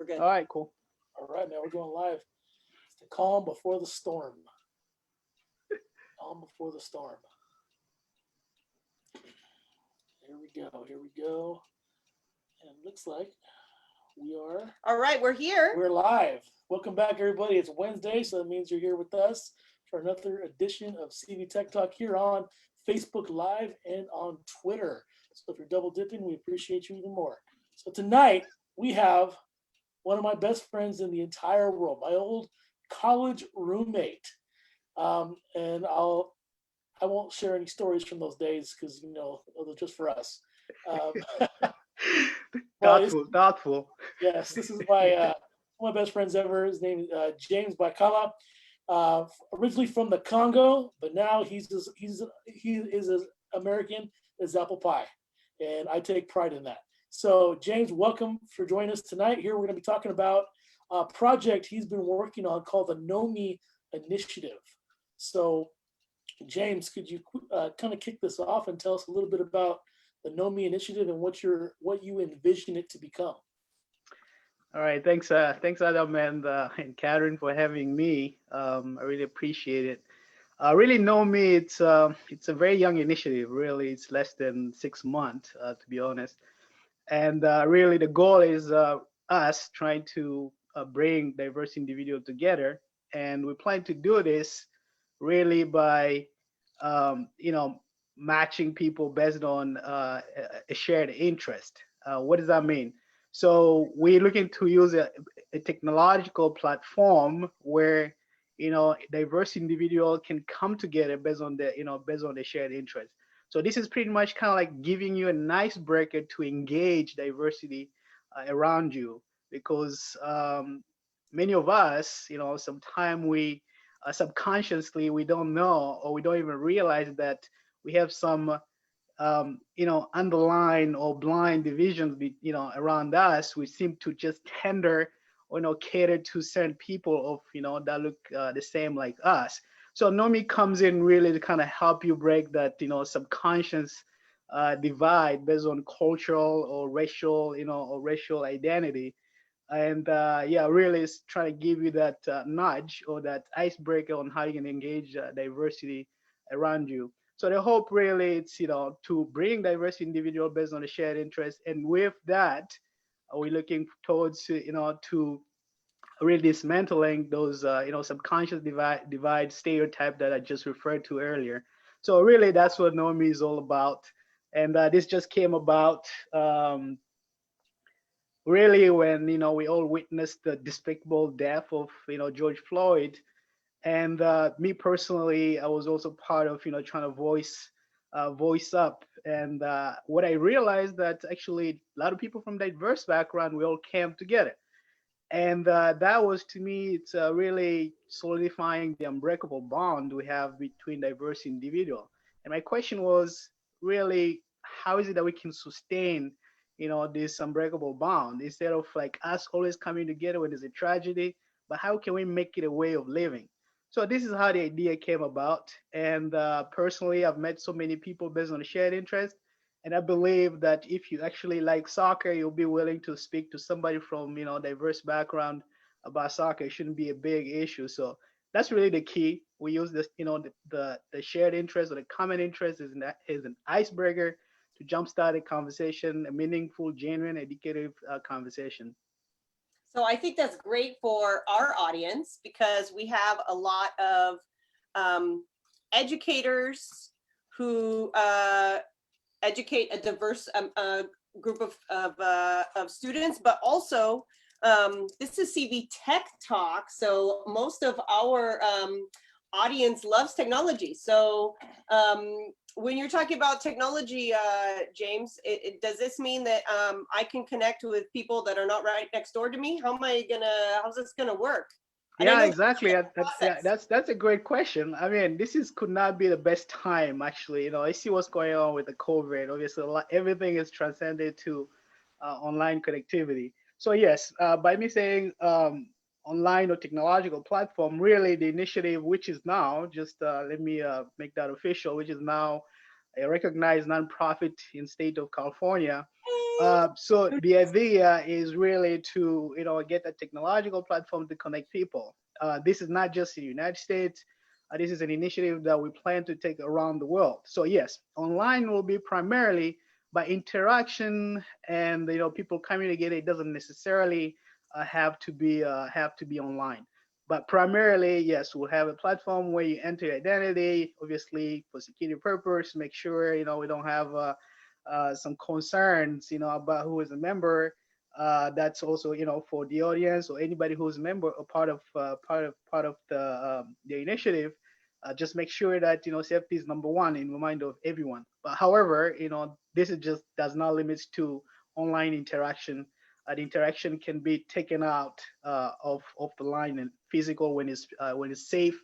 We're good. All right, cool. All right, now we're going live. It's the calm before the storm. Calm before the storm. Here we go. Here we go. And it looks like we are. All right, we're here. We're live. Welcome back, everybody. It's Wednesday, so that means you're here with us for another edition of CV Tech Talk here on Facebook Live and on Twitter. So if you're double dipping, we appreciate you even more. So tonight we have one of my best friends in the entire world, my old college roommate. And I won't share any stories from those days because they're just for us. Thoughtful. Yes, this is my best friends ever. His name is James Bayakala. Originally from the Congo, but now he is as American as apple pie, and I take pride in that. So, James, welcome for joining us tonight. Here we're going to be talking about a project he's been working on called the Know Me Initiative. So, James, could you kind of kick this off and tell us a little bit about the Know Me Initiative and what you envision it to become? All right, thanks Adam and Catherine for having me. I really appreciate it. Really Know Me, it's a very young initiative. Really, it's less than 6 months, to be honest. And really, the goal is us trying to bring diverse individuals together, and we plan to do this really by matching people based on a shared interest. What does that mean? So we're looking to use a technological platform where diverse individual can come together based on the shared interest. So this is pretty much kind of like giving you an icebreaker to engage diversity around you, because many of us, sometimes we subconsciously we don't know, or we don't even realize that we have some underlying or blind divisions around us. We seem to just tender or cater to certain people of that look the same like us. So Know Me comes in really to kind of help you break that subconscious divide based on cultural or racial identity. And really it's trying to give you that nudge or that icebreaker on how you can engage diversity around you. So the hope really it's to bring diverse individual based on a shared interest, and with that, we're looking towards to really dismantling those subconscious divide stereotype that I just referred to earlier. So really that's what Know Me is all about, and this just came about. Really when we all witnessed the despicable death of George Floyd, and me personally, I was also part of trying to voice up. And what I realized that actually a lot of people from diverse background, we all came together, and that was, to me, it's really solidifying the unbreakable bond we have between diverse individual. And my question was really, how is it that we can sustain this unbreakable bond instead of like us always coming together when there's a tragedy, but how can we make it a way of living? So this is how the idea came about. And personally, I've met so many people based on a shared interest. And I believe that if you actually like soccer, you'll be willing to speak to somebody from diverse background about soccer. It shouldn't be a big issue. So that's really the key. We use this, the shared interest or the common interest is an icebreaker to jumpstart a conversation, a meaningful, genuine, educative conversation. So I think that's great for our audience because we have a lot of educators who educate a diverse group of students, but also this is CV Tech Talk. So most of our audience loves technology. So when you're talking about technology, James, does this mean that I can connect with people that are not right next door to me? How's this gonna work? Yeah, exactly. That's a great question. I mean, could not be the best time actually. I see what's going on with the COVID. Obviously, everything is transcended to online connectivity. So yes, by me saying online or technological platform, really the initiative, which is now just let me make that official, which is now a recognized nonprofit in state of California, So the idea is really to, get a technological platform to connect people. This is not just in the United States. This is an initiative that we plan to take around the world. So yes, online will be primarily by interaction and people communicate. It doesn't necessarily have to be online. But primarily, yes, we'll have a platform where you enter your identity, obviously for security purpose, make sure we don't have some concerns, about who is a member. That's also, for the audience or anybody who's a member or part of the initiative. Just make sure that safety is number one in the mind of everyone. But however, this is just does not limit to online interaction. The interaction can be taken out of the line and physical when it's safe,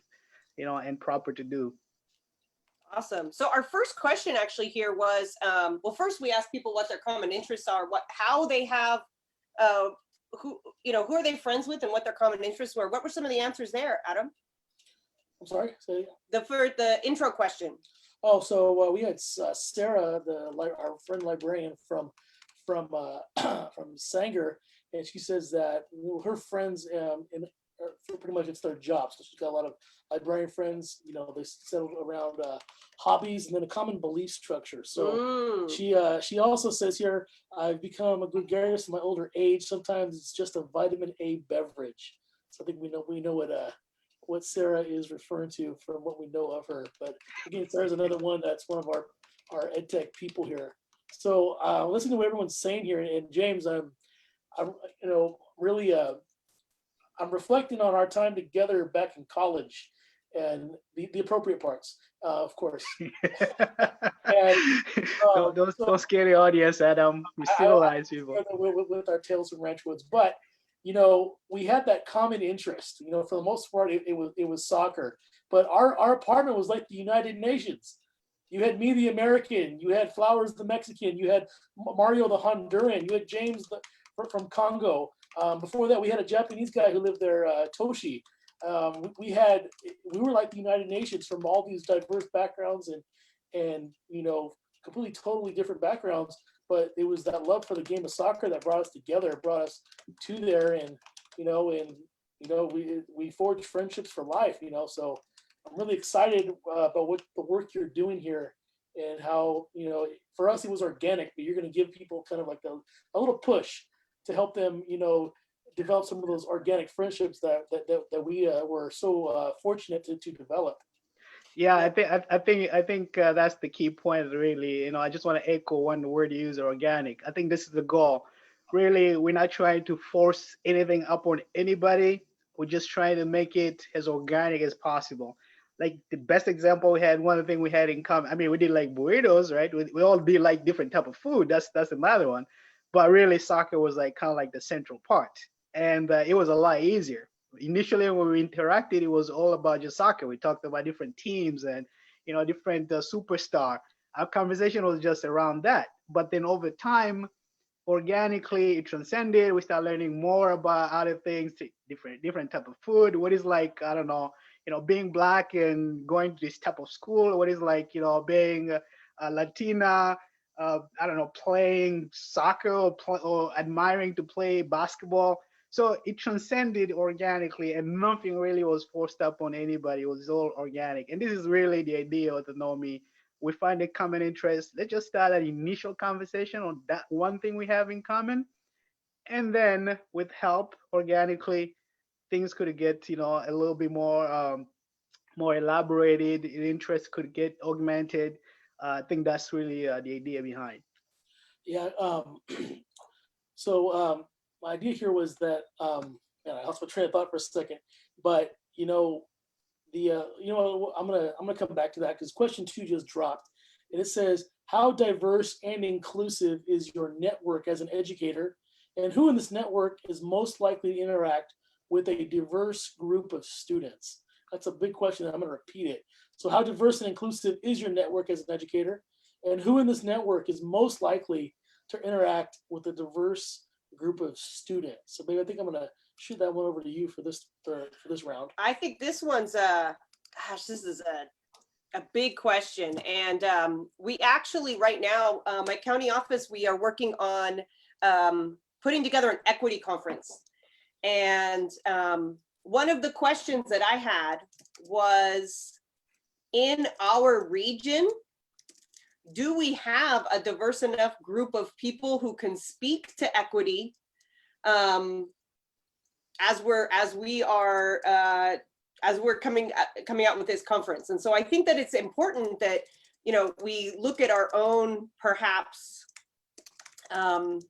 and proper to do. Awesome. So our first question actually here was, well, first we asked people what their common interests are, how they have, who are they friends with and what their common interests were. What were some of the answers there, Adam? I'm sorry. Say For the intro question. Oh, so we had Sarah, our friend librarian from from Sanger, and she says that her friends for pretty much it's their job. So she's got a lot of librarian friends. They settled around hobbies and then a common belief structure. So she also says here, I've become a gregarious in my older age. Sometimes it's just a vitamin A beverage. So I think we know what Sarah is referring to from what we know of her. But again, Sarah's another one that's one of our ed tech people here. So listening to what everyone's saying here, and James, I'm really I'm reflecting on our time together back in college and the appropriate parts, of course. And don't scare the audience, Adam. We civilize people. With our tales from Ranch Woods, but we had that common interest. For the most part, it was soccer. But our apartment was like the United Nations. You had me, the American. You had Flowers, the Mexican. You had Mario, the Honduran. You had James from Congo. Before that, we had a Japanese guy who lived there, Toshi. We were like the United Nations from all these diverse backgrounds and completely, totally different backgrounds. But it was that love for the game of soccer that brought us together, brought us to there, and we forged friendships for life. So I'm really excited about what the work you're doing here and how for us it was organic, but you're going to give people kind of like a little push to help them develop some of those organic friendships that we were so fortunate to develop. Yeah, I think that's the key point, really. I just want to echo one word you use, organic. I think this is the goal. Really, we're not trying to force anything upon anybody. We're just trying to make it as organic as possible. Like the best example we had, one of the things we had in common. I mean, we did like burritos, right? We all did like different type of food. That's another one. But really, soccer was like kind of like the central part, and it was a lot easier. Initially when we interacted, it was all about just soccer. We talked about different teams and different superstar. Our conversation was just around that. But then over time, organically, it transcended. We start learning more about other things, different type of food. What is like, I don't know, being black and going to this type of school. What is like, being a Latina. I don't know, playing soccer or admiring to play basketball. So it transcended organically, and nothing really was forced up on anybody. It was all organic. And this is really the idea of the Nomi. We find a common interest. Let's just start an initial conversation on that one thing we have in common. And then with help organically, things could get, a little bit more elaborated. Interest could get augmented. I think that's really the idea behind. Yeah. So my idea here was that I lost my train of thought for a second, but I'm gonna come back to that because question 2 just dropped, and it says, how diverse and inclusive is your network as an educator, and who in this network is most likely to interact with a diverse group of students? That's a big question, and I'm gonna repeat it. So how diverse and inclusive is your network as an educator, and who in this network is most likely to interact with a diverse group of students? So maybe I think I'm gonna shoot that one over to you for this round. I think this one's this is A big question. And we actually right now, my county office, we are working on putting together an equity conference. And one of the questions that I had was, in our region, do we have a diverse enough group of people who can speak to equity as we're coming out with this conference? And so I think that it's important that, you know, we look at our own, perhaps, our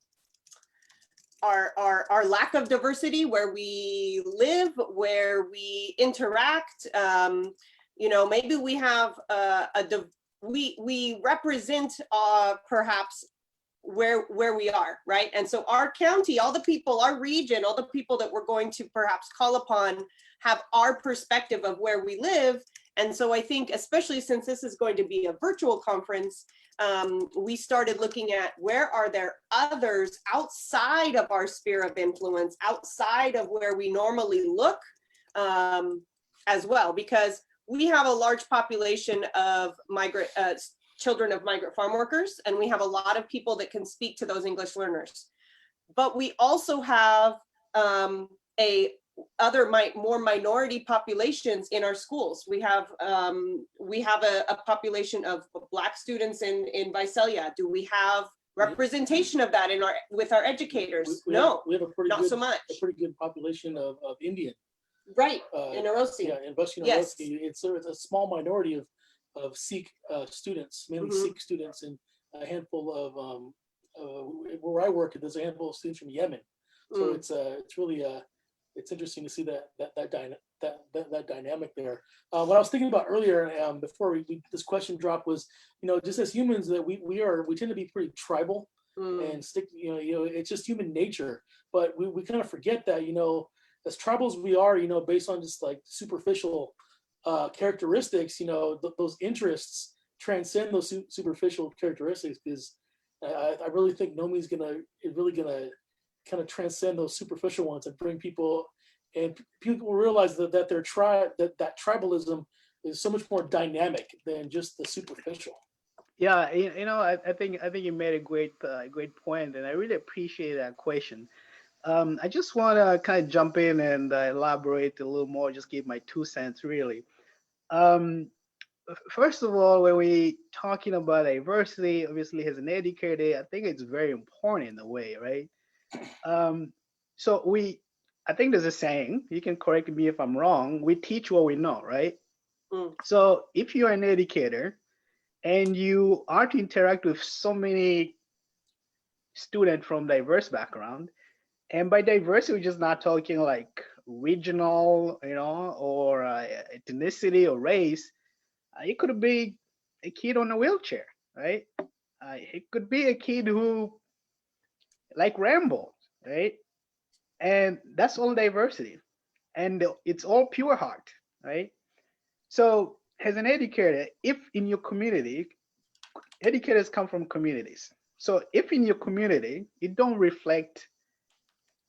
lack of diversity, where we live, where we interact. You know, maybe we have we represent perhaps where we are, right? And so our county, all the people, our region, all the people that we're going to perhaps call upon have our perspective of where we live. And so I think, especially since this is going to be a virtual conference, we started looking at where are there others outside of our sphere of influence, outside of where we normally look, as well, because we have a large population of children of migrant farm workers, and we have a lot of people that can speak to those English learners. But we also have more minority populations in our schools. We have a population of Black students in Visalia. Do we have representation of that with our educators? No, we have not so much. A pretty good population of Indian. Right, in Erosi. Yeah, in Western Yes. Erosi, it's a small minority of Sikh students, mainly Sikh students, and a handful of where I work. There's a handful of students from Yemen. So it's really it's interesting to see that dynamic there. What I was thinking about earlier, before this question dropped, was, you know, just as humans, that we tend to be pretty tribal and stick. You know, it's just human nature. But we kind of forget that, you know, as tribal as we are, you know, based on just like superficial characteristics, you know, those interests transcend those superficial characteristics. Because I really think Nomi's really gonna kind of transcend those superficial ones and bring people, and people will realize that that tribalism is so much more dynamic than just the superficial. Yeah, you know, I think you made a great point, and I really appreciate that question. I just want to kind of jump in and elaborate a little more, just give my 2 cents, really. First of all, when we talking about diversity, obviously as an educator, I think it's very important in a way, right? So I think there's a saying, you can correct me if I'm wrong, we teach what we know, right? So if you're an educator and you are to interact with so many students from diverse background, and by diversity, we're just not talking like regional, you know, or ethnicity or race. It could be a kid on a wheelchair, right? It could be a kid who like Rambo, right? And that's all diversity, and it's all pure heart, right? So as an educator, if in your community, educators come from communities. So if in your community it don't reflect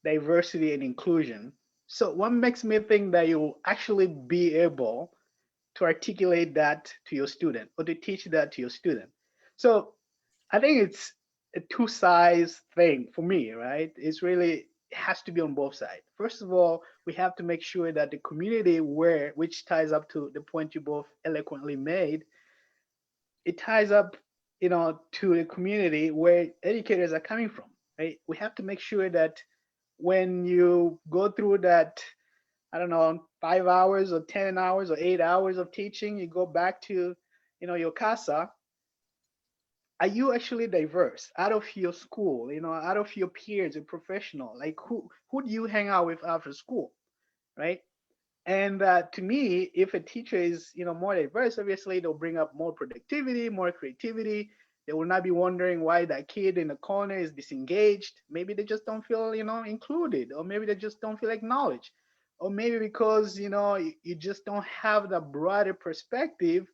diversity and inclusion, so what makes me think that you'll actually be able to articulate that to your student or to teach that to your student? So I think it's a two-sides thing for me, right? It's really, it has to be on both sides. First of all, we have to make sure that the community which ties up to the point you both eloquently made, it ties up, you know, to the community where educators are coming from, right? We have to make sure that when you go through that, I don't know, 5 hours or 10 hours or 8 hours of teaching, you go back to, you know, your casa. Are you actually diverse out of your school, you know, out of your peers and professional? Like who do you hang out with after school, right? And to me, if a teacher is, you know, more diverse, obviously they'll bring up more productivity, more creativity. They will not be wondering why that kid in the corner is disengaged. Maybe they just don't feel, you know, included, or maybe they just don't feel acknowledged, or maybe because, you know, you just don't have the broader perspective,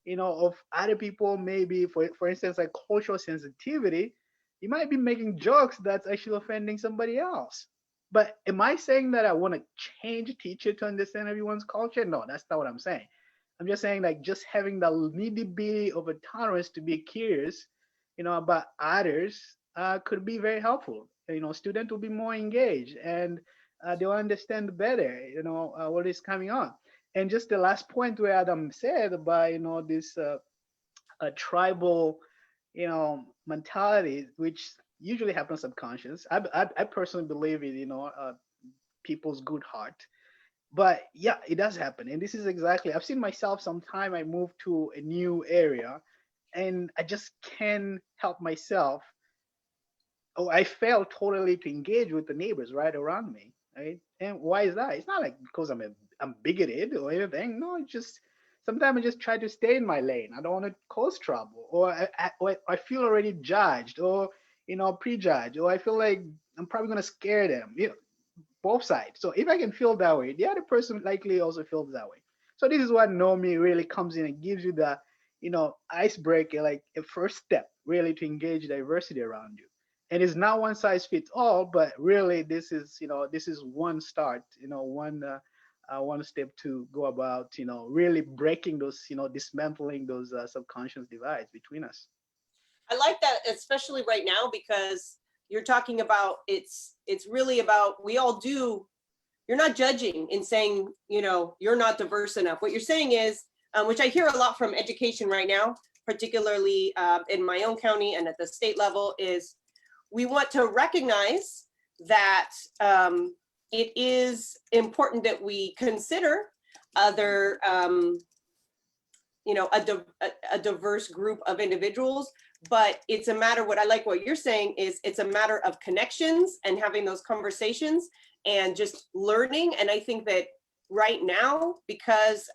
you know, of other people. Maybe for instance, like cultural sensitivity, you might be making jokes that's actually offending somebody else. But am I saying that I want to change a teacher to understand everyone's culture? No, that's not what I'm saying. I'm just saying like just having the nitty bitty of a tolerance to be curious, about others could be very helpful. Students will be more engaged and they'll understand better, what is coming on. And just the last point where Adam said about, this a tribal, mentality, which usually happens subconscious. I personally believe in, people's good heart. But yeah, it does happen. And this is exactly, I've seen myself sometime I moved to a new area and I just can't help myself. Oh, I fail totally to engage with the neighbors right around me. Right. And why is that? It's not like because I'm bigoted or anything. No, it's just sometimes I just try to stay in my lane. I don't want to cause trouble, or I feel already judged, or prejudged, or I feel like I'm probably gonna scare them. Both sides. So if I can feel that way, the other person likely also feels that way. So this is what Nomi really comes in and gives you the, icebreaker, like a first step really to engage diversity around you. And it's not one size fits all, but really this is one start, one step to go about, really breaking those, dismantling those subconscious divides between us. I like that, especially right now, because you're talking about it's really about we all do. You're not judging and saying, you're not diverse enough. What you're saying is, which I hear a lot from education right now, particularly in my own county and at the state level, is we want to recognize that it is important that we consider other a diverse group of individuals, but it's a matter, what I like what you're saying is it's a matter of connections and having those conversations and just learning. And I think that right now, because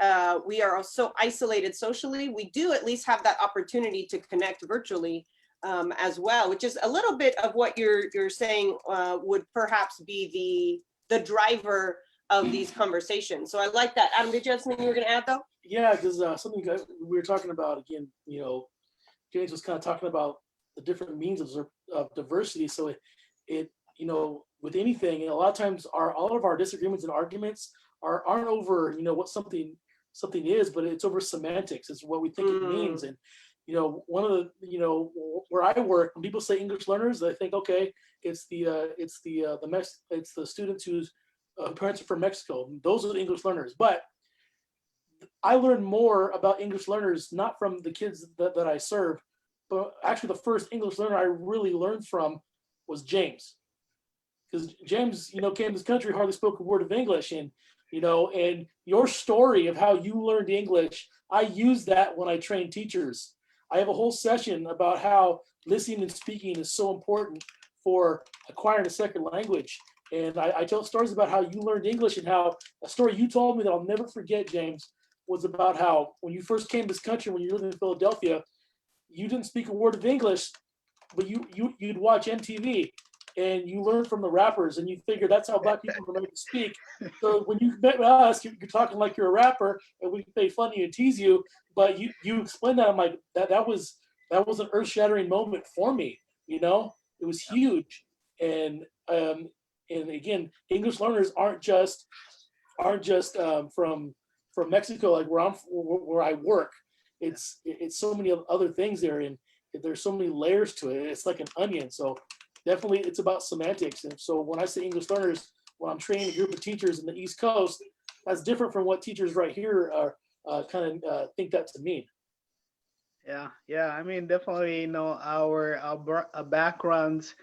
we are so isolated socially, we do at least have that opportunity to connect virtually as well, which is a little bit of what you're saying would perhaps be the driver of these conversations. So I like that. Adam, did you have something you were going to add though? Yeah, because something we were talking about again, James was kind of talking about the different means of diversity. So it with anything, a lot of times all of our disagreements and arguments aren't over what something is, but it's over semantics. It's what we think it means. And one of the where I work, when people say English learners, they think, okay, it's the students whose parents are from Mexico. Those are the English learners. But I learned more about English learners not from the kids that I serve, but actually the first English learner I really learned from was James. Because James, came to this country, hardly spoke a word of English. And your story of how you learned English, I use that when I train teachers. I have a whole session about how listening and speaking is so important for acquiring a second language. And I tell stories about how you learned English, and how a story you told me that I'll never forget, James, was about how when you first came to this country, when you lived in Philadelphia, you didn't speak a word of English, but you'd watch MTV and you learn from the rappers, and you figure that's how Black people are made to speak. So when you met us, you're talking like you're a rapper, and we make fun of you and tease you, but you explain that. I'm like, that was an earth-shattering moment for me. It was huge. And again, English learners aren't just from Mexico, like where I work. It's so many other things there, and there's so many layers to it. It's like an onion. So definitely, it's about semantics. And so when I say English learners, when I'm training a group of teachers in the East Coast, that's different from what teachers right here are think that to mean. Yeah. I mean, definitely, our backgrounds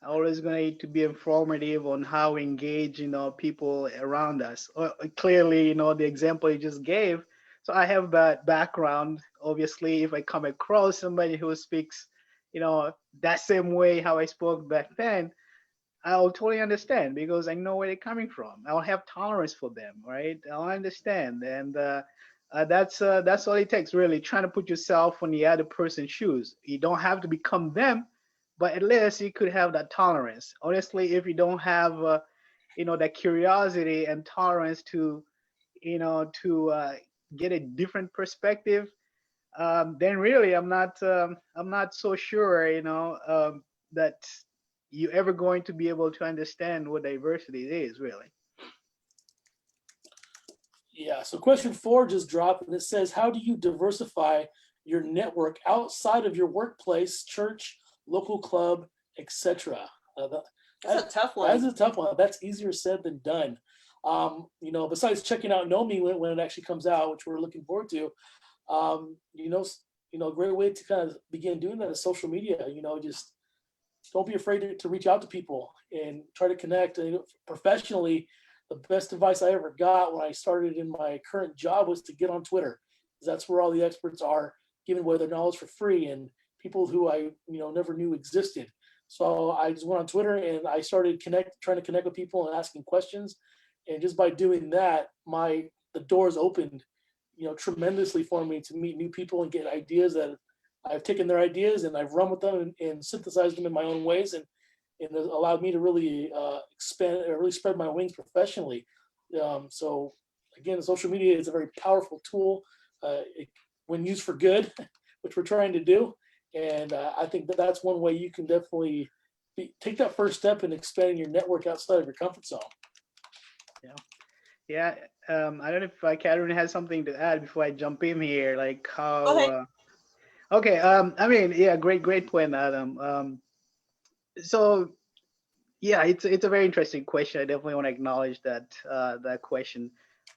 are always going to be informative on how we engage, people around us. Clearly, the example you just gave. So I have that background. Obviously, if I come across somebody who speaks, that same way how I spoke back then, I'll totally understand because I know where they're coming from. I'll have tolerance for them, right? I'll understand, and that's all it takes, really. Trying to put yourself on the other person's shoes. You don't have to become them, but at least you could have that tolerance. Honestly, if you don't have, that curiosity and tolerance to, to get a different perspective, then really I'm not so sure, that you're ever going to be able to understand what diversity is really. Yeah. So question 4 just dropped, and it says, "How do you diversify your network outside of your workplace, church, local club, etc.?" That, That's a tough that is one. a tough one. That's easier said than done. Besides checking out Know Me when it actually comes out, which we're looking forward to, um, you know, a great way to kind of begin doing that is social media. Just don't be afraid to reach out to people and try to connect. Professionally, the best advice I ever got when I started in my current job was to get on Twitter, because that's where all the experts are giving away their knowledge for free, and people who I never knew existed. So I just went on Twitter and I started trying to connect with people and asking questions, and just by doing that, the doors opened, tremendously for me to meet new people and get ideas that I've taken their ideas and I've run with them and synthesized them in my own ways, and it allowed me to really expand or really spread my wings professionally. So again, social media is a very powerful tool when used for good, which we're trying to do. And I think that's one way you can definitely take that first step in expanding your network outside of your comfort zone. Yeah. Yeah. I don't know if Catherine has something to add before I jump in here, like Go how. ahead. Okay. I mean, yeah, great point, Adam. So yeah, it's a very interesting question. I definitely want to acknowledge that question.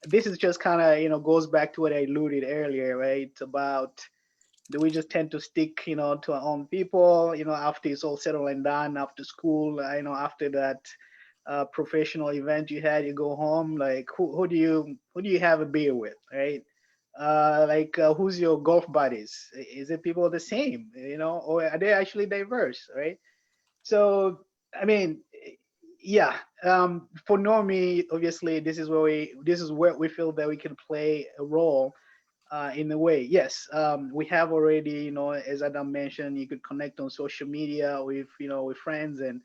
This is just kind of goes back to what I alluded earlier, right? It's about, do we just tend to stick to our own people after it's all settled and done, after school, after that professional event you had, you go home, like who do you have a beer with, right? Who's your golf buddies? Is it people the same, or are they actually diverse, right? So I mean, yeah. For Normie, obviously, this is where we feel that we can play a role in a way. Yes, we have already, as Adam mentioned, you could connect on social media with friends and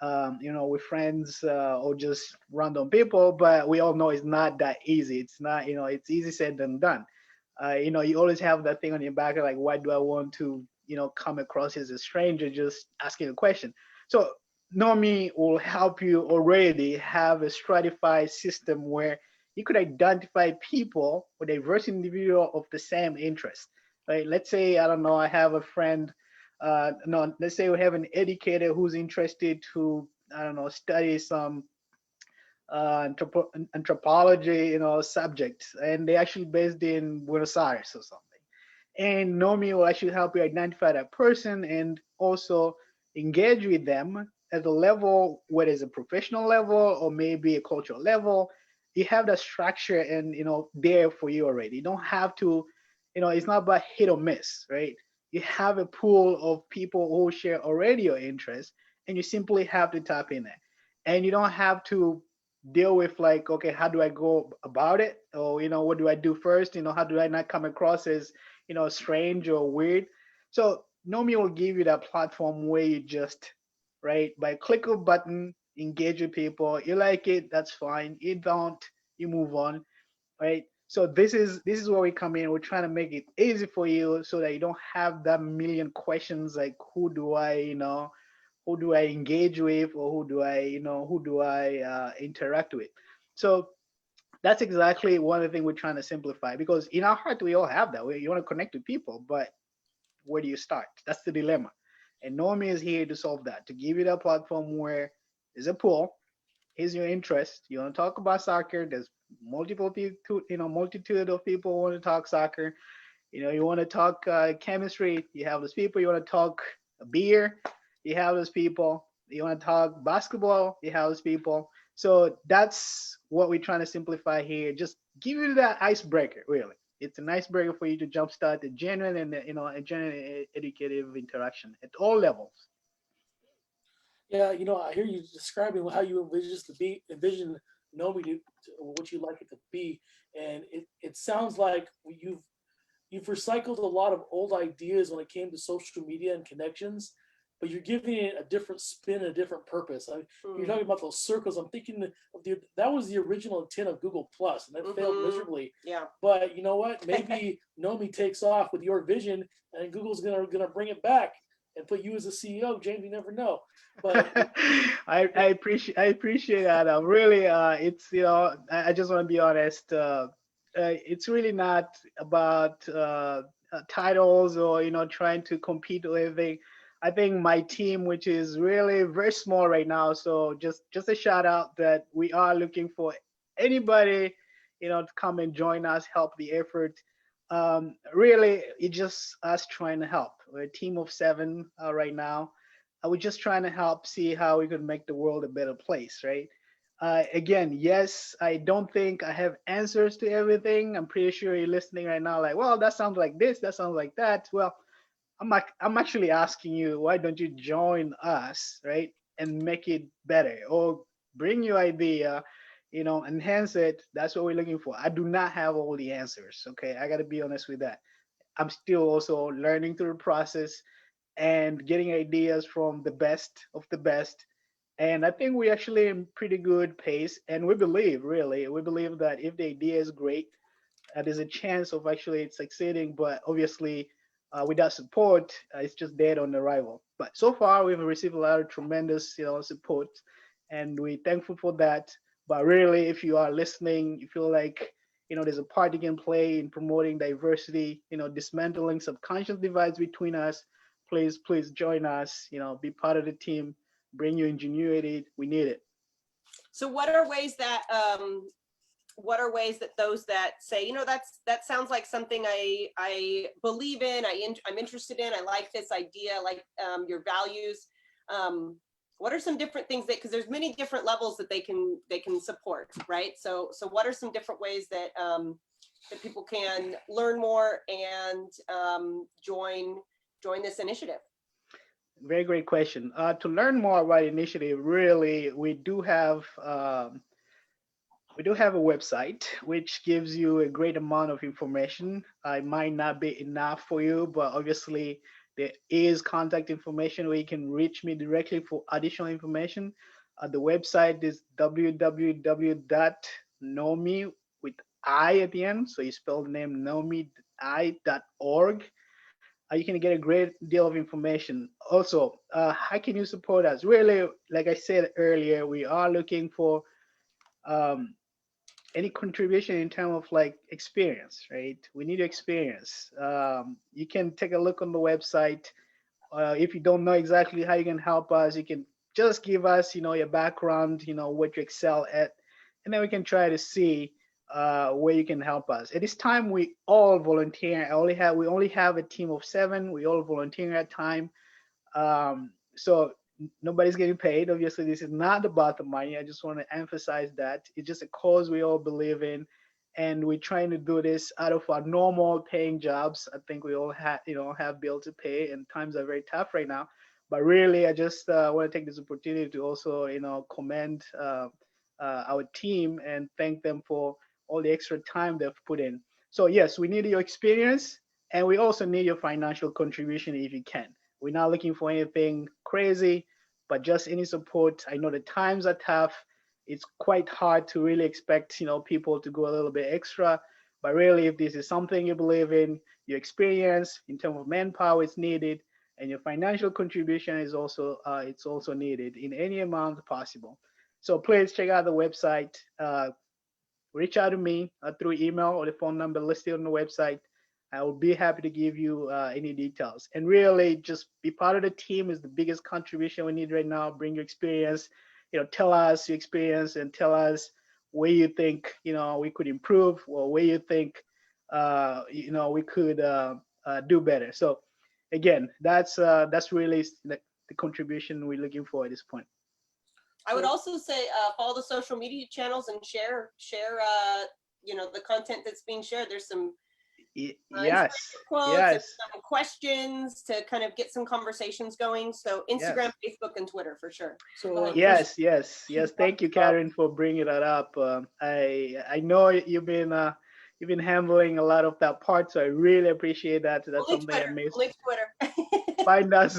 with friends or just random people, but we all know it's not that easy. It's not, it's easy said than done. You always have that thing on your back, like, why do I want to, come across as a stranger just asking a question? So Nomi will help you already have a stratified system where you could identify people or diverse individual of the same interest. Right? Let's say, I don't know, I have a friend, no, let's say we have an educator who's interested to, I don't know, study some anthropology, subjects, and they actually based in Buenos Aires or something. And Nomi will actually help you identify that person and also engage with them at a level, whether it's a professional level or maybe a cultural level. You have that structure and there for you already. You don't have to, it's not about hit or miss, right? You have a pool of people who share already your interests, and you simply have to tap in there. And you don't have to deal with, like, okay, how do I go about it? Or, what do I do first? How do I not come across as strange or weird? So Nomi will give you that platform where you just, right, by click of button, engage with people. You like it, that's fine. You don't, you move on, right? So this is where we come in. We're trying to make it easy for you so that you don't have that million questions like, who do I engage with, or who do I interact with? So that's exactly one of the things we're trying to simplify, because in our heart we all have that. You want to connect with people, but where do you start? That's the dilemma. And Normie is here to solve that, to give you that platform where there's a pool. Here's your interest. You want to talk about soccer? There's multiple people, multitude of people who want to talk soccer. You want to talk chemistry? You have those people. You want to talk beer? You have those people. You want to talk basketball? You have those people. So that's what we're trying to simplify here. Just give you that icebreaker, really. It's an icebreaker for you to jumpstart a genuine and a genuine educative interaction at all levels. Yeah, I hear you describing how you envision Nomi to what you like it to be, and it sounds like you've recycled a lot of old ideas when it came to social media and connections, but you're giving it a different spin, a different purpose. You're talking about those circles. I'm thinking of that was the original intent of Google Plus, and that failed miserably. Yeah. But you know what? Maybe Nomi takes off with your vision, and Google's gonna bring it back and put you as a CEO, James. You never know. But I appreciate that. Really, it's I just want to be honest. it's really not about titles or trying to compete with anything. I think my team, which is really very small right now, so just a shout out that we are looking for anybody to come and join us, help the effort. Really, it's just us trying to help. We're a team of 7 right now. We're just trying to help see how we could make the world a better place, right? Again, yes, I don't think I have answers to everything. I'm pretty sure you're listening right now, like, well, that sounds like this, that sounds like that. Well, I'm actually asking you, why don't you join us, right, and make it better, or bring your idea, enhance it. That's what we're looking for. I do not have all the answers. Okay, I got to be honest with that. I'm still also learning through the process and getting ideas from the best of the best. And I think we actually in pretty good pace. And we believe, really, we believe that if the idea is great, there's a chance of actually succeeding. But obviously, without support, it's just dead on arrival. But so far, we've received a lot of tremendous, support, and we're thankful for that. But really, if you are listening, you feel like there's a part you can play in promoting diversity, dismantling subconscious divides between us. Please join us. Be part of the team. Bring your ingenuity. We need it. So what are ways that those that say, that sounds like something I believe in, I'm interested in, I like this idea, I like your values. What are some different things because there's many different levels that they can support, right? So what are some different ways that that people can learn more and join this initiative? Very great question. To learn more about initiative, really, we do have a website which gives you a great amount of information. It might not be enough for you, but obviously there is contact information where you can reach me directly for additional information. The website is www.nomi with I at the end. So you spell the name nomi.org. You can get a great deal of information. Also, how can you support us? Really, like I said earlier, we are looking for um, any contribution in terms of like experience, right? We need experience. You can take a look on the website. If you don't know exactly how you can help us, you can just give us, your background, what you excel at, and then we can try to see where you can help us. At this time, we all volunteer. We only have a team of 7. We all volunteer at time. So nobody's getting paid. Obviously, this is not about the money. I just want to emphasize that it's just a cause we all believe in, and we're trying to do this out of our normal paying jobs. I think we all have bills to pay, and times are very tough right now. But really, I just want to take this opportunity to also, commend our team and thank them for all the extra time they've put in. So yes, we need your experience, and we also need your financial contribution if you can. We're not looking for anything crazy, but just any support. I know the times are tough. It's quite hard to really expect, people to go a little bit extra. But really, if this is something you believe in, your experience in terms of manpower is needed, and your financial contribution is also it's also needed in any amount possible. So please check out the website. Reach out to me through email or the phone number listed on the website. I will be happy to give you any details. And really, just be part of the team is the biggest contribution we need right now. Bring your experience, tell us your experience and tell us where you think we could improve, or where you think we could do better. So again, that's really the contribution we're looking for at this point. I would also say follow the social media channels and share the content that's being shared. There's some yes, quotes, yes, some questions to kind of get some conversations going. So Instagram, yes. Facebook, and Twitter for sure. So Yes. Thank you, Karen, for bringing that up. I know you've been handling a lot of that part, so I really appreciate that. That's Only something I Twitter. missed. Only Twitter. Find us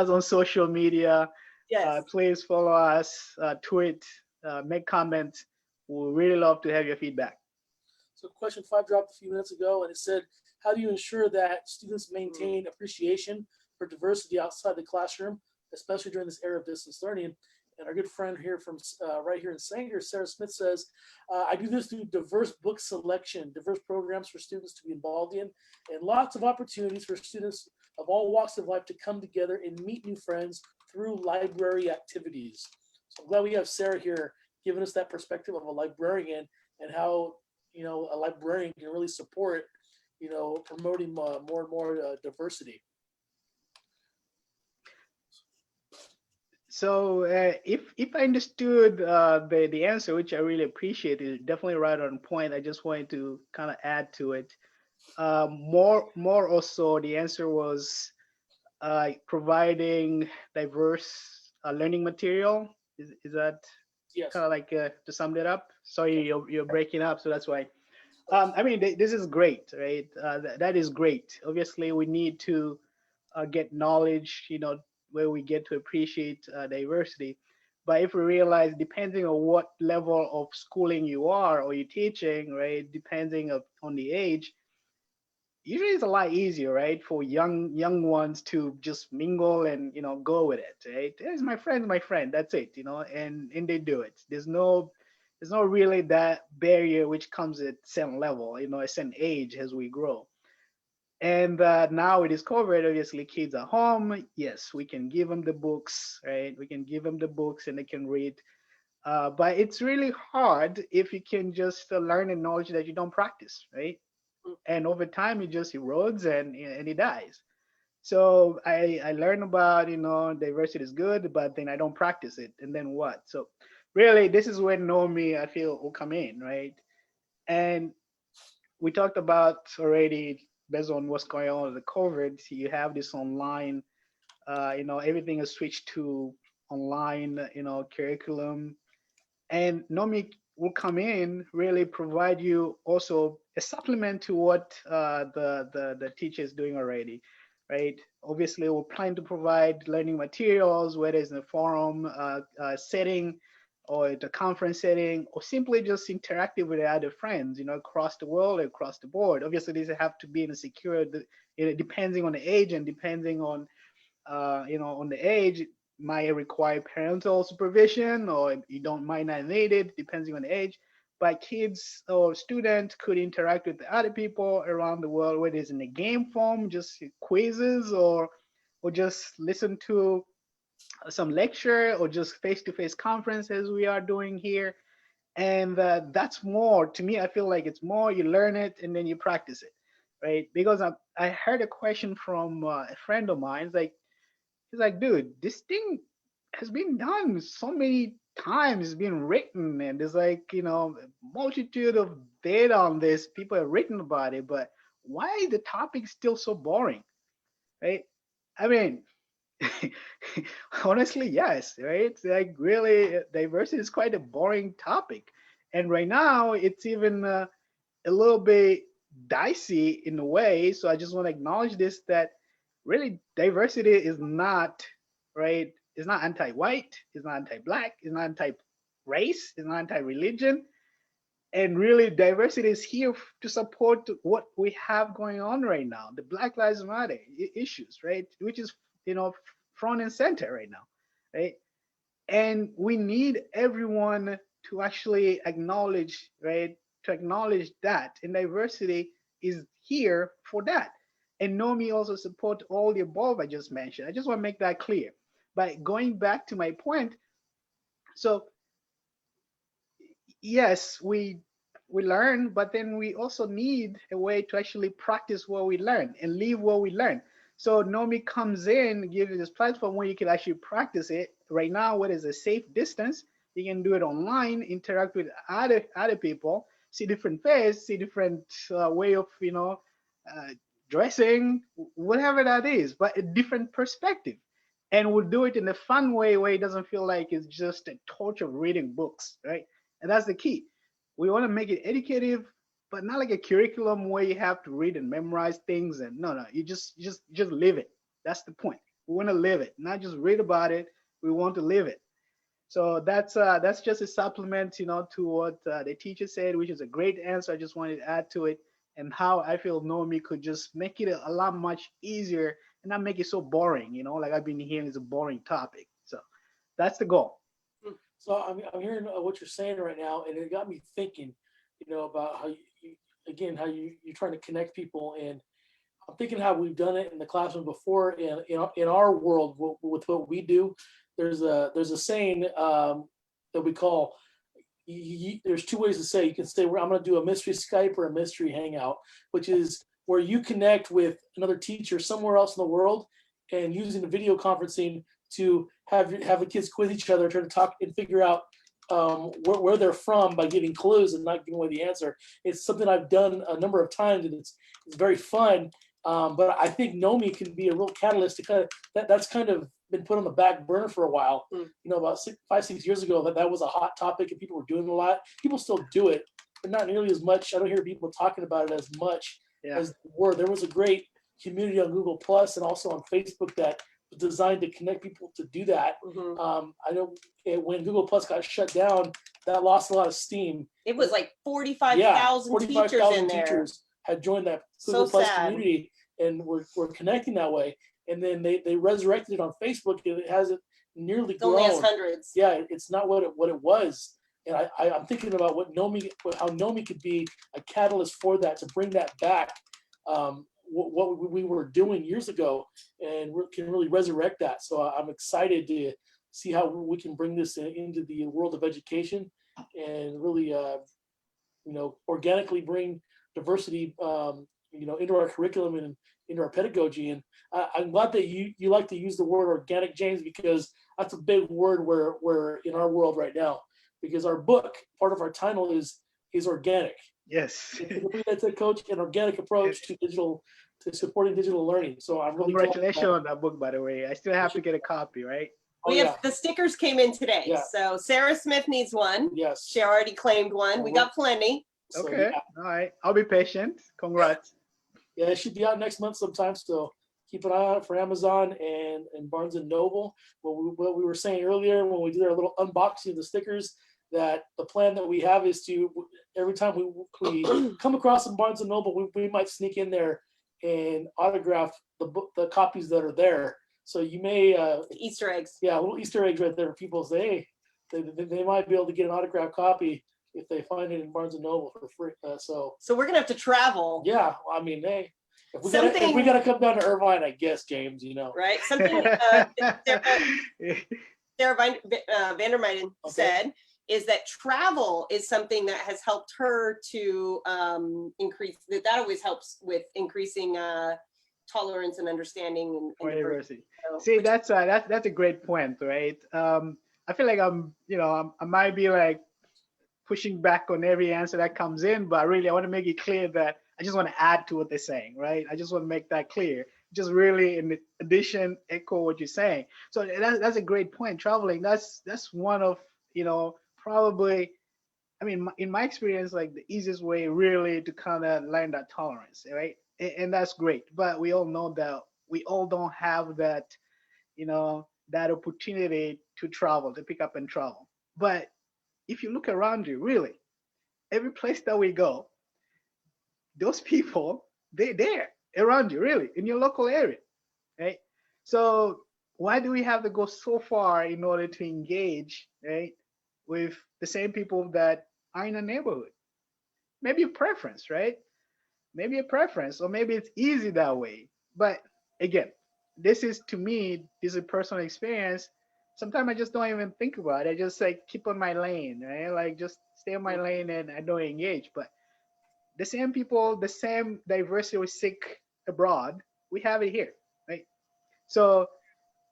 on social media. Yes. Please follow us, tweet, make comments. We'd really love to have your feedback. So question 5 dropped a few minutes ago, and it said, how do you ensure that students maintain appreciation for diversity outside the classroom, especially during this era of distance learning? And our good friend here from right here in Sanger, Sarah Smith says, I do this through diverse book selection, diverse programs for students to be involved in, and lots of opportunities for students of all walks of life to come together and meet new friends through library activities. So I'm glad we have Sarah here giving us that perspective of a librarian and how, a librarian can really support, promoting more and more diversity. So if I understood the answer, which I really appreciate, is definitely right on point. I just wanted to kind of add to it. More also, the answer was providing diverse learning material. Is that Yes. kind of like to sum it up? Sorry, you're breaking up, so that's why. I mean, this is great, right? That is great. Obviously, we need to get knowledge, where we get to appreciate diversity. But if we realize, depending on what level of schooling you are or you're teaching, right, depending on the age, usually it's a lot easier, right, for young ones to just mingle and go with it, right? It's my friend, that's it, and they do it. There's no really that barrier which comes at certain level, a certain age as we grow. And now we discovered, obviously, kids at home. Yes, we can give them the books, right? We can give them the books and they can read. But it's really hard if you can just learn a knowledge that you don't practice, right? And over time, it just erodes and it dies. So I learn about, diversity is good, but then I don't practice it. And then what? So really, this is where Nomi, I feel, will come in, right? And we talked about already, based on what's going on with the COVID, you have this online, everything is switched to online, curriculum. And Nomi will come in, really provide you also a supplement to what the teacher is doing already, right? Obviously, we're planning to provide learning materials, whether it's in a forum setting or the conference setting, or simply just interactive with other friends, across the world, across the board. Obviously, these have to be in a secure, depending on the age and depending on the age, might require parental supervision, or you don't might not need it, depending on the age. But kids or students could interact with other people around the world, whether it's in a game form, just quizzes, or just listen to some lecture, or just face-to-face conference as we are doing here. And that's more to me. I feel like it's more you learn it and then you practice it, right? Because I heard a question from a friend of mine. He's like, dude, this thing has been done so many times. It's been written, and there's like, a multitude of data on this. People have written about it, but why is the topic still so boring, right? I mean, honestly, yes, right? It's like really, diversity is quite a boring topic, and right now it's even a little bit dicey in a way. So I just want to acknowledge this, that really diversity is not, right. It's not anti-white. It's not anti-black. It's not anti-race. It's not anti-religion. And really, diversity is here to support what we have going on right now, the Black Lives Matter issues, right? Which is front and center right now, right? And we need everyone to actually acknowledge, right, to acknowledge that, and diversity is here for that. And Nomi also support all the above I just mentioned. I just want to make that clear. But going back to my point, so yes, we learn, but then we also need a way to actually practice what we learn and live what we learn. So Nomi comes in, gives you this platform where you can actually practice it. Right now, what is a safe distance? You can do it online, interact with other people, see different face, see different way of uh, dressing, whatever that is, but a different perspective. And we'll do it in a fun way where it doesn't feel like it's just a torture of reading books, right? And that's the key. We want to make it educative, but not like a curriculum where you have to read and memorize things. And no, you just live it. That's the point. We want to live it, not just read about it. We want to live it. So that's just a supplement, to what the teacher said, which is a great answer. I just wanted to add to it, and how I feel Nomi could just make it a lot much easier and not make it so boring. Like I've been hearing, it's a boring topic. So that's the goal. So I'm hearing what you're saying right now, and it got me thinking, about how again, how you're trying to connect people. And I'm thinking how we've done it in the classroom before. In our world, with what we do, there's a saying that we call, there's two ways to say. You can say, I'm going to do a mystery Skype or a mystery Hangout, which is where you connect with another teacher somewhere else in the world, and using the video conferencing to have the kids quiz each other, trying to talk and figure out where they're from by giving clues and not giving away the answer. It's something I've done a number of times, and it's very fun. But I think Nomi can be a real catalyst to kind of that's kind of been put on the back burner for a while. About 5-6 years ago, that was a hot topic and people were doing a lot. People still do it, but not nearly as much. I don't hear people talking about it as much as they were. There was a great community on Google Plus and also on Facebook that was designed to connect people to do that. I know when Google Plus got shut down, that lost a lot of steam. It was like 45,000 teachers in there. Teachers had joined that Google Plus community and were connecting that way. And then they resurrected it on Facebook, and it hasn't nearly grown. Only has hundreds. Yeah, it's not what it was. And I'm thinking about how Nomi could be a catalyst for that, to bring that back. What we were doing years ago, and can really resurrect that. So I'm excited to see how we can bring this into the world of education, and really, organically bring diversity, into our curriculum and into our pedagogy. And I'm glad that you like to use the word organic, James, because that's a big word we're in our world right now. Because our book, part of our title is organic. Yes. That's a coach an organic approach to supporting digital learning. So I'm really congratulations on that book, by the way. I still have to get a copy, right? We have the stickers came in today. Yeah. So Sarah Smith needs one. Yes. She already claimed one. We got plenty. Okay. All right. I'll be patient. Congrats. Yeah, it should be out next month sometime. So keep an eye out for Amazon and Barnes and Noble. What we were saying earlier when we did our little unboxing of the stickers, that the plan that we have is to, every time we come across some Barnes and Noble, we might sneak in there and autograph the copies that are there. So you may Easter eggs. Yeah, little Easter eggs right there for people to say, hey, they might be able to get an autographed copy if they find it in Barnes and Noble for free. So we're gonna have to travel. Yeah, I mean, hey, if we gotta come down to Irvine, I guess, James, right? Something Sarah Vandermeiden said is that travel is something that has helped her to increase that always helps with increasing tolerance and understanding and diversity. See, that's a great point, right? I feel like I might be like pushing back on every answer that comes in, but really I want to make it clear that I just want to add to what they're saying, right? I just want to make that clear. Just really, in addition, echo what you're saying. So that's a great point. Traveling, that's one of, probably, I mean, in my experience, like the easiest way really to kind of learn that tolerance, right? And that's great. But we all know that we all don't have that, that opportunity to travel, to pick up and travel. But if you look around you, really, every place that we go, those people, they're there around you, really, in your local area, right? So why do we have to go so far in order to engage, right, with the same people that are in a neighborhood? Maybe a preference, right? Maybe a preference, or maybe it's easy that way. But again, this is, to me, this is a personal experience. Sometimes I just don't even think about it. I just like keep on my lane, right? Like just stay on my lane and I don't engage. But the same people, the same diversity we seek abroad, we have it here, right? So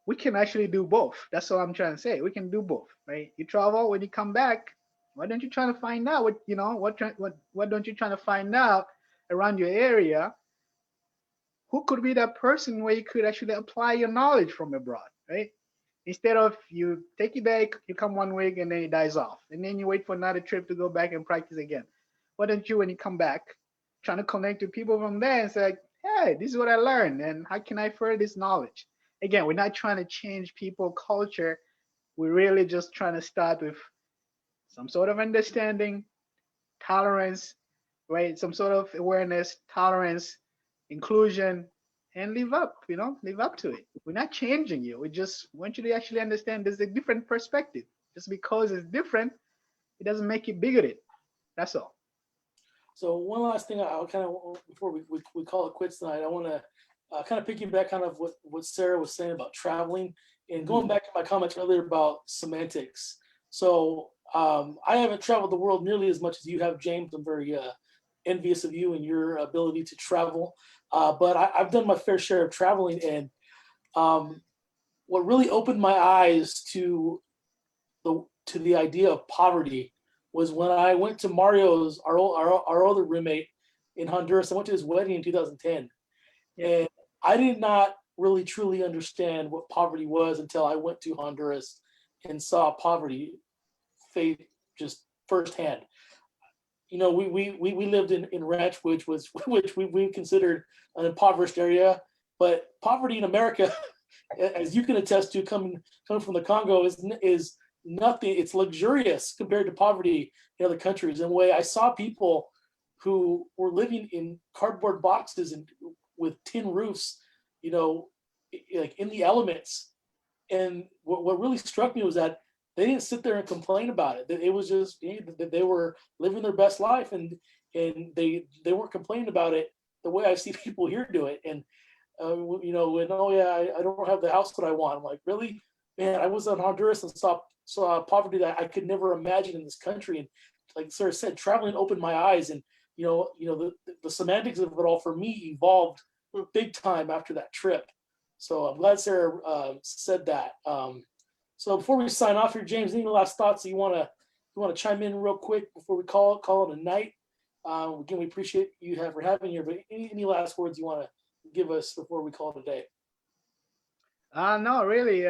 we can actually do both. That's all I'm trying to say. We can do both, right? You travel, when you come back, why don't you try to find out what don't you try to find out around your area? Who could be that person where you could actually apply your knowledge from abroad, right? Instead of you take it there, you come 1 week and then it dies off. And then you wait for another trip to go back and practice again. Why don't you, when you come back, trying to connect with people from there and say, hey, this is what I learned and how can I further this knowledge? Again, we're not trying to change people culture. We're really just trying to start with some sort of understanding, tolerance, right? Some sort of awareness, tolerance, inclusion, and live up to it. We're not changing you. We just want you to actually understand there's a different perspective. Just because it's different, it doesn't make you bigoted. That's all. So one last thing, I'll kind of before we call it quits tonight, I want to kind of piggyback kind of what Sarah was saying about traveling and going back to my comments earlier about semantics. So I haven't traveled the world nearly as much as you have, James. I'm very envious of you and your ability to travel. But I've done my fair share of traveling, and what really opened my eyes to the idea of poverty was when I went to Mario's, our other roommate in Honduras. I went to his wedding in 2010, and I did not really truly understand what poverty was until I went to Honduras and saw poverty face just firsthand. You know, we lived in Ranch, which we considered an impoverished area, but poverty in America, as you can attest to, coming from the Congo, is nothing. It's luxurious compared to poverty in other countries. In a way, I saw people who were living in cardboard boxes and with tin roofs, you know, like in the elements. And what really struck me was that they didn't sit there and complain about it. It was just that they were living their best life, and they weren't complaining about it the way I see people here do it. And you know, and oh yeah, I don't have the house that I want. I'm like, really, man? I was in Honduras and saw poverty that I could never imagine in this country. And like Sarah said, traveling opened my eyes, and the semantics of it all for me evolved big time after that trip. So I'm glad Sarah said that. So before we sign off here, James, any last thoughts that you want to chime in real quick before we call it a night? Again, we appreciate you for having here, but any last words you want to give us before we call it a day? No, really.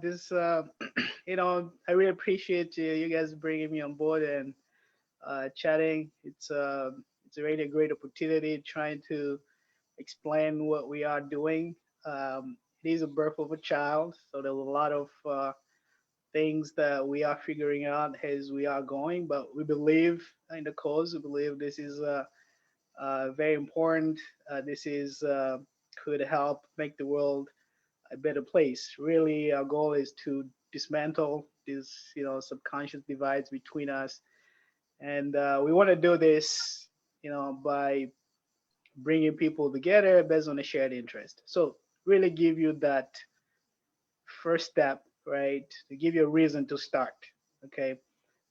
This, I really appreciate you guys bringing me on board and chatting. It's really a great opportunity trying to explain what we are doing. It is a birth of a child, so there's a lot of things that we are figuring out as we are going. But we believe in the cause. We believe this is very important. This is could help make the world a better place. Really, our goal is to dismantle these, subconscious divides between us, and we want to do this, by bringing people together based on a shared interest. So, really give you that first step, right? To give you a reason to start, okay?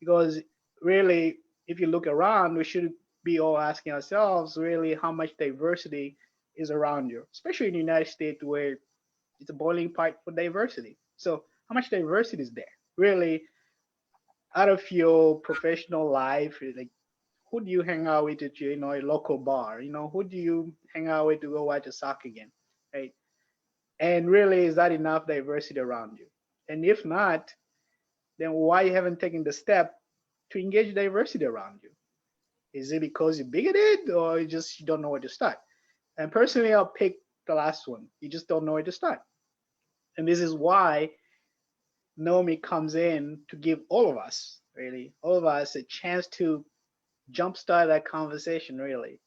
Because really, if you look around, we should be all asking ourselves, really, how much diversity is around you, especially in the United States where it's a boiling pot for diversity. So how much diversity is there? Really, out of your professional life, like who do you hang out with at your, a local bar? Who do you hang out with to go watch a soccer game, right? And really, is that enough diversity around you? And if not, then why you haven't taken the step to engage diversity around you? Is it because you're bigoted or you don't know where to start? And personally, I'll pick the last one. You just don't know where to start. And this is why Naomi comes in to give all of us, really, all of us a chance to jumpstart that conversation, really.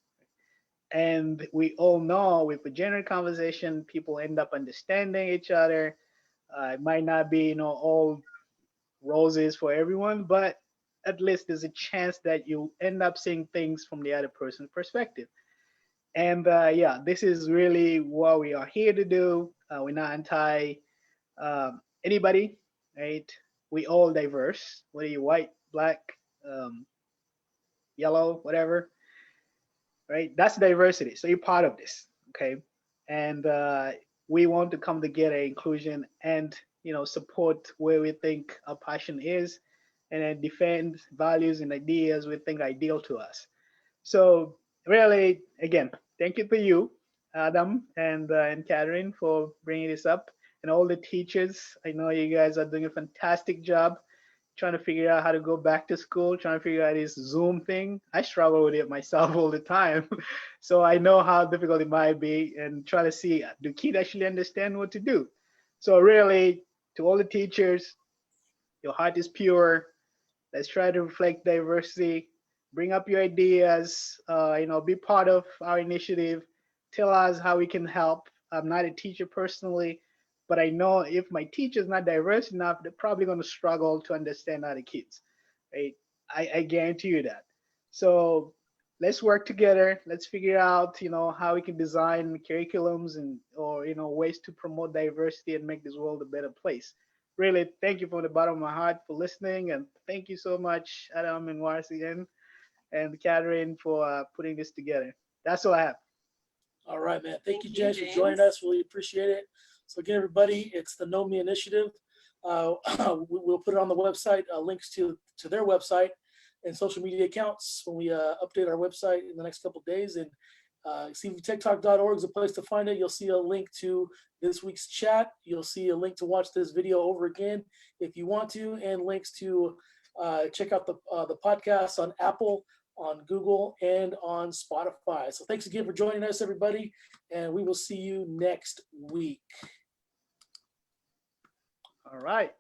And we all know with a genuine conversation, people end up understanding each other. It might not be, all roses for everyone, but at least there's a chance that you end up seeing things from the other person's perspective. And yeah, this is really what we are here to do. We're not anti anybody, right? We all diverse, whether you're white, black, um, yellow, whatever, right? That's diversity. So you're part of this, okay? And we want to come together, inclusion, and support where we think our passion is, and then defend values and ideas we think are ideal to us. So really, again, thank you to you, Adam and Catherine, for bringing this up, and all the teachers. I know you guys are doing a fantastic job trying to figure out how to go back to school, trying to figure out this Zoom thing. I struggle with it myself all the time. So I know how difficult it might be, and try to see, do kids actually understand what to do? So really, to all the teachers, your heart is pure. Let's try to reflect diversity. Bring up your ideas. Be part of our initiative. Tell us how we can help. I'm not a teacher personally, but I know if my teacher's not diverse enough, they're probably going to struggle to understand other kids, right? I guarantee you that. So let's work together. Let's figure out, how we can design curriculums and or ways to promote diversity and make this world a better place. Really, thank you from the bottom of my heart for listening, and thank you so much, Adam and Warsi and Catherine for putting this together. That's all I have. All right, man. Thank Thank you, you, James, for joining James. us. Really appreciate it. So again, everybody, it's the Know Me Initiative. We'll put it on the website, links to their website and social media accounts when we update our website in the next couple of days. And cvtechtalk.org is a place to find it. You'll see a link to this week's chat. You'll see a link to watch this video over again if you want to, and links to check out the podcast on Apple, on Google, and on Spotify. So thanks again for joining us, everybody, and we will see you next week. All right.